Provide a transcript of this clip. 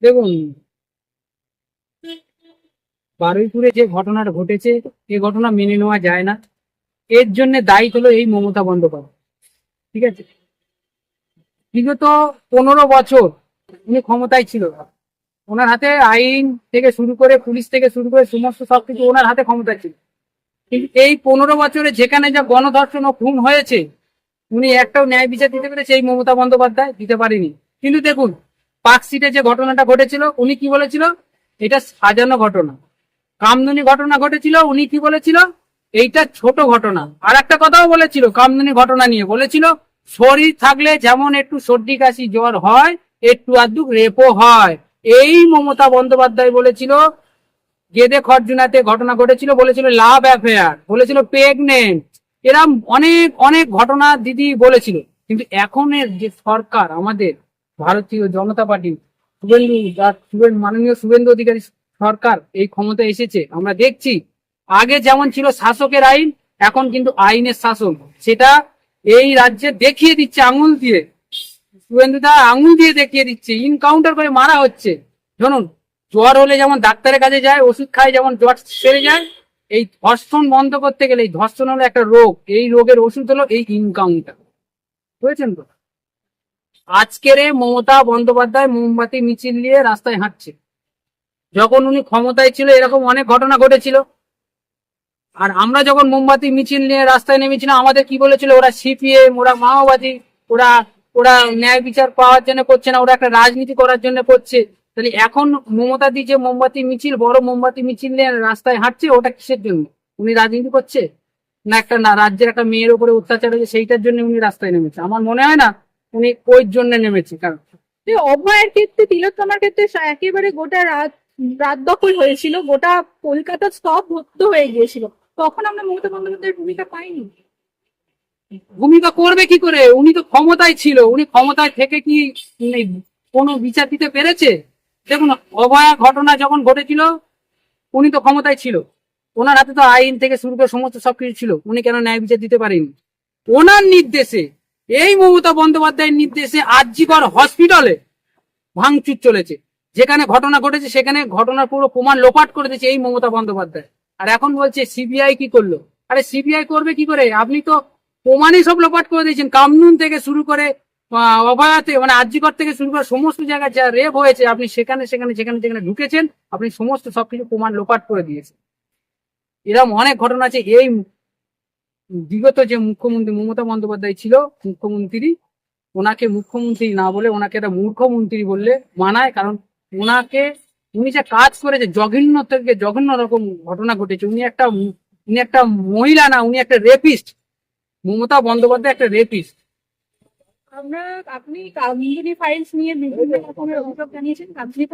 দেখুন, বারুইপুরে যে ঘটনাটা ঘটেছে, এই ঘটনা মেনে নেওয়া যায় না। এর জন্য দায়ী হলো এই মমতা বন্দ্যোপাধ্যায়। ঠিক আছে, বিগত 15 বছর উনি ক্ষমতায় ছিল। ওনার হাতে আইন থেকে শুরু করে, পুলিশ থেকে শুরু করে সমস্ত সবকিছু ওনার হাতে ক্ষমতা ছিল। কিন্তু এই 15 বছরে যেখানে যা গণধর্ষণ ও খুন হয়েছে, উনি একটাও ন্যায় বিচার দিতে পেরেছে এই মমতা বন্দ্যোপাধ্যায় দিতে পারেনি। কিন্তু দেখুন, পার্কশিটে যে ঘটনাটা ঘটেছিল, উনি কি বলেছিল? এটা সাজানো ঘটনা। কামদুনি ঘটনা ঘটেছিল, উনি কি বলেছিল? এইটা ছোট ঘটনা। আর একটা কথাও বলেছিল কামদুনি ঘটনা নিয়ে, বলেছিল শরীর থাকলে যেমন একটু সর্দি কাশি জ্বর হয়, একটু আধটু রেপও হয়। এই মমতা বন্দ্যোপাধ্যায় বলেছিল। গেদে খরজুনাতে ঘটনা ঘটেছিল, বলেছিল লাভ অ্যাফেয়ার, বলেছিল প্রেগনেন্ট। এরম অনেক অনেক ঘটনা দিদি বলেছিল। কিন্তু এখনের যে সরকার, আমাদের ভারতীয় জনতা পার্টি, মাননীয় শুভেন্দু অধিকারী সরকার এই ক্ষমতায় এসেছে, আমরা দেখছি আগে যেমন ছিল শাসকের আইন, এখন কিন্তু আইনের শাসন। সেটা এই রাজ্যে দেখিয়ে দিচ্ছে আঙুল দিয়ে। শুভেন্দুদা আঙুল দিয়ে দেখিয়ে দিচ্ছে, ইনকাউন্টার করে মারা হচ্ছে। শুনুন, জ্বর হলে যেমন ডাক্তারের কাছে যায়, ওষুধ খায়, যেমন জ্বর সেরে যায়। এই ধর্ষণ বন্ধ করতে গেলে, এই ধর্ষণ হলো একটা রোগ, এই রোগের ওষুধ হলো এই ইনকাউন্টার। বুঝেছেন তো? আজকের মমতা বন্দ্যোপাধ্যায় মোমবাতি মিছিল নিয়ে রাস্তায় হাঁটছে। যখন উনি ক্ষমতায় ছিল এরকম অনেক ঘটনা ঘটেছিল। আর আমরা যখন মোমবাতি মিছিল নিয়ে রাস্তায় নেমেছিলাম, আমাদের কি বলেছিল? ওরা সিপিএম, ওরা মাওবাদী, ওরা ওরা ন্যায় বিচার পাওয়ার জন্য করছে না, ওরা একটা রাজনীতি করার জন্য করছে। তাহলে এখন মমতা দি যে মোমবাতি মিছিল, বড় মোমবাতি মিছিল নিয়ে রাস্তায় হাঁটছে, ওটা কিসের জন্য? উনি রাজনীতি করছে, না একটা না রাজ্যের একটা মেয়ের উপরে অত্যাচার হয়েছে সেইটার জন্য উনি রাস্তায় নেমেছে? আমার মনে হয় না উনি ওই জন্য নেমেছে। কারণ অভয়ের ক্ষেত্রে, তিলোত্তমার ক্ষেত্রে একেবারে গোটা রাত রাত দখল হয়েছিল, গোটা কলকাতা সব ভক্ত হয়ে গিয়েছিল। তখন আমরা মমতা বন্দ্যোপাধ্যায়ের ভূমিকা পাইনি। ভূমিকা করবে কি করে? উনি তো ক্ষমতায় ছিল, উনি ক্ষমতায় থেকে কি কোনো বিচার দিতে পেরেছে? দেখুন, অভয়া ঘটনা যখন ঘটেছিল, উনি তো ক্ষমতায় ছিল, ওনার হাতে তো আইন থেকে শুরু করে সমস্ত সবকিছু ছিল, উনি কেন ন্যায় বিচার দিতে পারেনি? ওনার নির্দেশে, এই মমতা বন্দ্যোপাধ্যায়ের নির্দেশে আরজিকর হসপিটালে ভাঙচুর চলেছে। যেখানে ঘটনা ঘটেছে সেখানে ঘটনার পুরো প্রমাণ লোপাট করে দিয়েছে এই মমতা বন্দ্যোপাধ্যায়। আর এখন বলছে সিবিআই কি করলো? আরে সিবিআই করবে কি করে? আপনি তো প্রমাণই সব লোপাট করে দিয়েছেন। কামনুন থেকে শুরু করে অভয়াতে, মানে আরজিকর থেকে শুরু করে সমস্ত জায়গায় যা রেপ হয়েছে, আপনি সেখানে সেখানে যেখানে যেখানে ঢুকেছেন, আপনি সমস্ত সবকিছু প্রমাণ লোপাট করে দিয়েছেন। এরকম অনেক ঘটনা আছে। এই বিগত যে মুখ্যমন্ত্রী মমতা বন্দ্যোপাধ্যায় ছিল মুখ্যমন্ত্রী, ওনাকে মুখ্যমন্ত্রী না বলে ওনাকে একটা মূর্খমন্ত্রী বললে মানায়। কারণ ওনাকে, উনি যে কাজ করেছে, জঘন্য থেকে জঘন্য রকম ঘটনা ঘটেছে। উনি একটা মহিলা না, উনি একটা রেপিস্ট। মমতা বন্দ্যোপাধ্যায় একটা রেপিস্ট। আপনি কামদুনি ফাইলস নিয়ে বিভিন্ন রকমের অভিযোগ জানিয়েছেন। কামদুনি